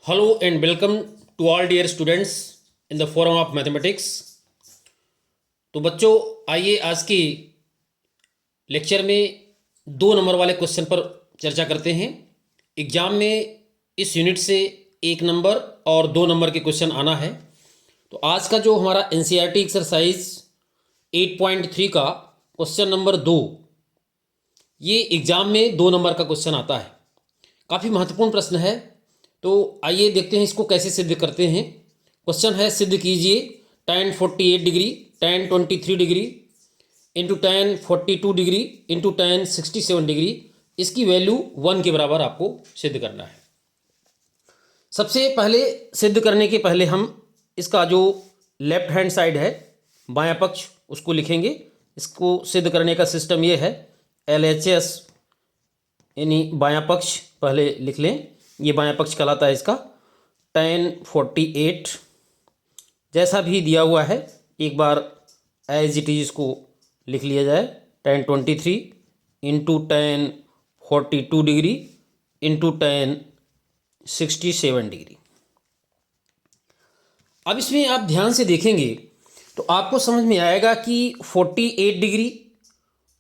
Hello and welcome to all dear students in the forum of mathematics। तो बच्चों आइए आज की लेक्चर में 2 नंबर वाले क्वेश्चन पर चर्चा करते हैं। एग्जाम में इस यूनिट से 1 नंबर और 2 नंबर के क्वेश्चन आना है। तो आज का जो हमारा एनसीईआरटी एक्सरसाइज 8.3 का क्वेश्चन नंबर 2, ये एग्जाम में 2 नंबर का क्वेश्चन आता है। काफ़ी महत्वपूर्ण प्रश्न है। तो आइए देखते हैं इसको कैसे सिद्ध करते हैं। क्वेश्चन है, सिद्ध कीजिए tan 48 degree tan 23 degree into tan 42 degree into tan 67 degree, इसकी वैल्यू 1 के बराबर आपको सिद्ध करना है। सबसे पहले सिद्ध करने के पहले हम इसका जो लेफ्ट हैंड साइड है, बायां पक्ष, उसको लिखेंगे। इसको सिद्ध करने का सिस्टम ये है, LHS यानी बायां पक्ष पहले लिख लें। ये बायां पक्ष कहलाता है इसका। tan 48 जैसा भी दिया हुआ है एक बार एज इट इज इसको लिख लिया जाए। tan 23 into tan 42 degree into tan 67 degree. अब इसमें आप ध्यान से देखेंगे तो आपको समझ में आएगा कि 48 डिग्री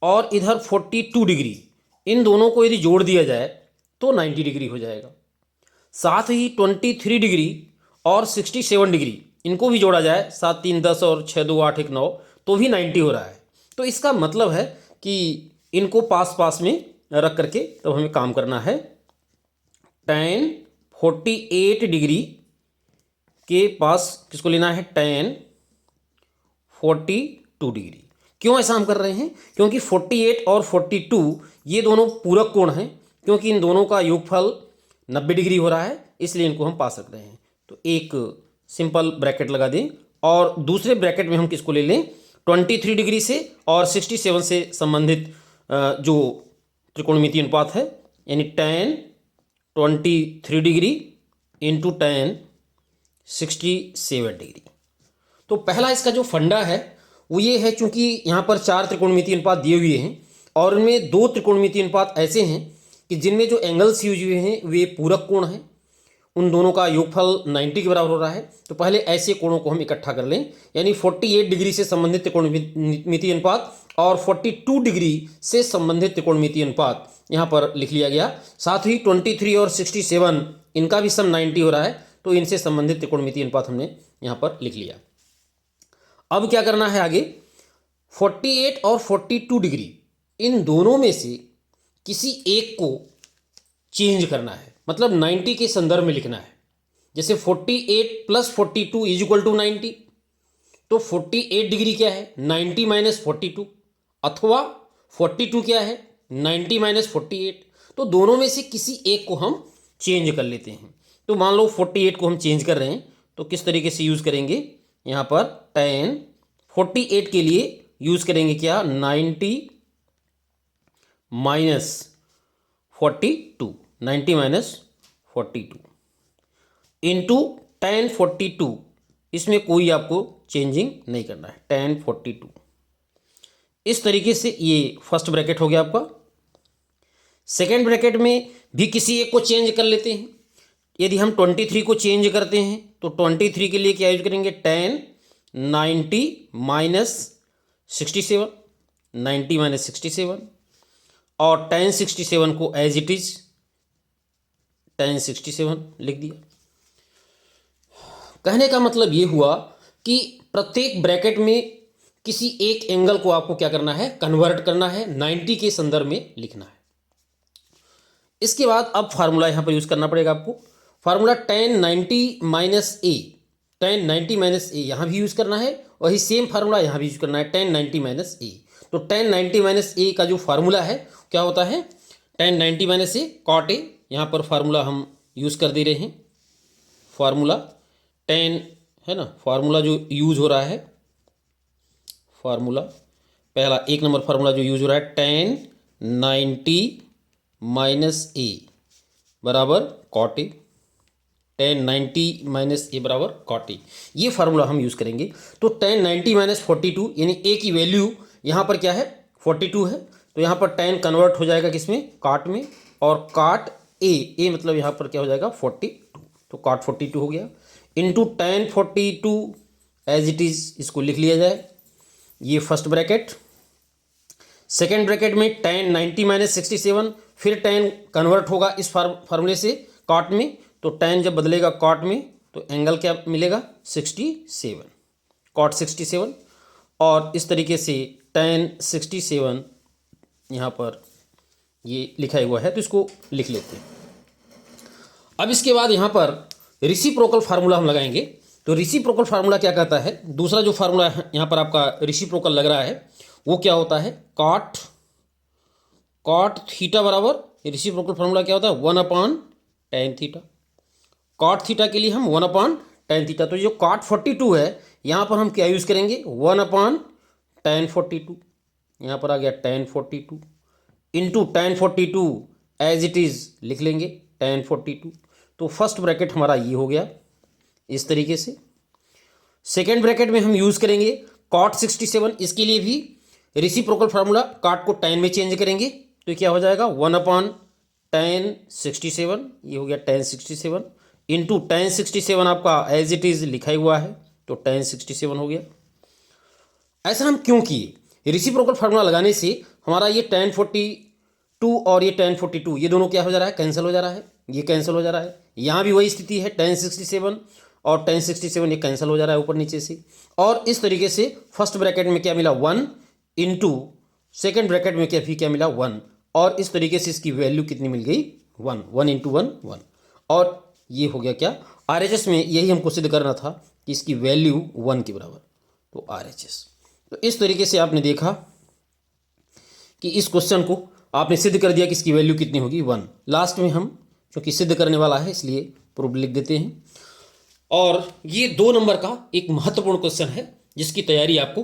और इधर 42 डिग्री, इन दोनों को यदि जोड़ दिया जाए तो 90 डिग्री हो जाएगा। साथ ही 23 डिग्री और 67 डिग्री, इनको भी जोड़ा जाए, 7 3 10 और 6 2 8 1 9, तो भी 90 हो रहा है। तो इसका मतलब है कि इनको पास पास में रख करके तो हमें काम करना है। tan 48 डिग्री के पास किसको लेना है, tan 42 डिग्री। क्यों ऐसा हम कर रहे हैं? क्योंकि 48 और 42 ये दोनों पूरक कोण हैं, क्योंकि इन दोनों का योगफल 90 डिग्री हो रहा है, इसलिए इनको हम पास रख रहे हैं। तो एक सिंपल ब्रैकेट लगा दें और दूसरे ब्रैकेट में हम किसको ले लें, 23 डिग्री से और 67 से संबंधित जो त्रिकोणमितीय अनुपात है, यानी tan 23 degree into tan 67 degree. तो पहला इसका जो फंडा है वो ये है, चूंकि यहाँ पर 4 त्रिकोणमितीय अनुपात दिए हुए हैं और उनमें 2 त्रिकोणमितीय अनुपात ऐसे हैं कि जिनमें जो एंगल्स यूज हुए हैं वे पूरक कोण हैं, उन दोनों का योगफल 90 के बराबर हो रहा है। तो पहले ऐसे कोणों को हम इकट्ठा कर लें, यानी 48 डिग्री से संबंधित त्रिकोणमितीय अनुपात और 42 डिग्री से संबंधित त्रिकोणमितीय अनुपात यहाँ पर लिख लिया गया। साथ ही 23 और 67 इनका भी सम 90 हो रहा है, तो इनसे संबंधित त्रिकोणमितीय अनुपात हमने यहाँ पर लिख लिया। अब क्या करना है आगे, 48 और 42 डिग्री, इन दोनों में से किसी एक को चेंज करना है, मतलब 90 के संदर्भ में लिखना है। जैसे 48 प्लस 42 इज इक्वल टू 90, तो 48 डिग्री क्या है, 90 माइनस 42, अथवा 42 क्या है, 90 माइनस 48। तो दोनों में से किसी एक को हम चेंज कर लेते हैं। तो मान लो 48 को हम चेंज कर रहे हैं, तो किस तरीके से यूज़ करेंगे, यहाँ पर tan 48 के लिए यूज़ करेंगे क्या, 90 माइनस 42, 90 माइनस 42 इंटू tan 42, इसमें कोई आपको चेंजिंग नहीं करना है, tan 42। इस तरीके से ये फर्स्ट ब्रैकेट हो गया आपका। सेकेंड ब्रैकेट में भी किसी एक को चेंज कर लेते हैं। यदि हम 23 को चेंज करते हैं तो 23 के लिए क्या यूज करेंगे, tan 90 माइनस 67, 90 माइनस 67, और tan 67 को एज इट इज tan 67 लिख दिया। कहने का मतलब ये हुआ कि प्रत्येक ब्रैकेट में किसी एक एंगल को आपको क्या करना है, कन्वर्ट करना है, 90 के संदर्भ में लिखना है। इसके बाद अब फार्मूला यहाँ पर यूज करना पड़ेगा आपको। फार्मूला tan 90 माइनस ए, tan 90 माइनस ए यहाँ भी यूज करना है, वही सेम फार्मूला यहाँ भी यूज करना है, tan 90 माइनस ए। तो tan 90 माइनस ए का जो फार्मूला है क्या होता है, tan 90 माइनस ए cot ए। यहाँ पर फार्मूला हम यूज़ कर दे रहे हैं। फार्मूला tan है ना, फार्मूला जो यूज़ हो रहा है, फार्मूला पहला 1 नंबर फार्मूला जो यूज़ हो रहा है, tan 90 माइनस ए बराबर cot ए, tan 90 माइनस ए बराबर cot ए, ये फार्मूला हम यूज़ करेंगे। तो tan 90 माइनस 42, यानी ए की वैल्यू यहाँ पर क्या है, 42 है, तो यहाँ पर tan कन्वर्ट हो जाएगा किसमें, cot में, और cot ए, ए मतलब यहाँ पर क्या हो जाएगा 42। तो cot 42 हो गया, into tan 42 as it is, इसको लिख लिया जाए, ये फर्स्ट ब्रैकेट। सेकेंड ब्रैकेट में tan 90 माइनस 67, फिर tan कन्वर्ट होगा इस फार्मूले से cot में, तो tan जब बदलेगा cot में तो एंगल क्या मिलेगा 67, cot 67, और इस तरीके से tan 67 यहाँ पर ये लिखा हुआ है, तो इसको लिख लेते हैं। अब इसके बाद यहाँ पर रेसिप्रोकल फार्मूला हम लगाएंगे। तो रेसिप्रोकल फार्मूला क्या कहता है, दूसरा जो फार्मूला यहाँ पर आपका रेसिप्रोकल लग रहा है वो क्या होता है, कॉट थीटा बराबर, रेसिप्रोकल फार्मूला क्या होता है 1/tan थीटा। कॉट थीटा के लिए हम 1/tan थीटा, तो जो cot 42 है यहाँ पर हम क्या यूज़ करेंगे 1/tan 42, यहाँ पर आ गया tan 42 into tan 42 as it is लिख लेंगे tan 42। तो फर्स्ट ब्रैकेट हमारा ये हो गया इस तरीके से। सेकेंड ब्रैकेट में हम यूज़ करेंगे cot 67, इसके लिए भी रेसिप्रोकल फार्मूला, cot को tan में चेंज करेंगे तो क्या हो जाएगा 1/tan 67, ये हो गया tan 67 इंटू tan 67 आपका एज इट इज़ लिखा हुआ है, तो tan 67 हो गया। ऐसा हम क्यों किए, रेसिप्रोकल फार्मूला लगाने से हमारा ये tan 42 और ये tan 42 ये दोनों क्या हो जा रहा है, कैंसिल हो जा रहा है, ये कैंसिल हो जा रहा है। यहाँ भी वही स्थिति है, tan 67 और tan 67 ये कैंसिल हो जा रहा है ऊपर नीचे से। और इस तरीके से फर्स्ट ब्रैकेट में क्या मिला 1 इंटू सेकेंड ब्रैकेट में क्या मिला 1, और इस तरीके से इसकी वैल्यू कितनी मिल गई 1 इंटू 1, और ये हो गया क्या RHS में, यही हमको सिद्ध करना था कि इसकी वैल्यू 1 के बराबर, तो RHS। तो इस तरीके से आपने देखा कि इस क्वेश्चन को आपने सिद्ध कर दिया कि इसकी वैल्यू कितनी होगी 1। लास्ट में हम क्योंकि सिद्ध करने वाला है इसलिए प्रूफ लिख देते हैं। और ये 2 नंबर का एक महत्वपूर्ण क्वेश्चन है जिसकी तैयारी आपको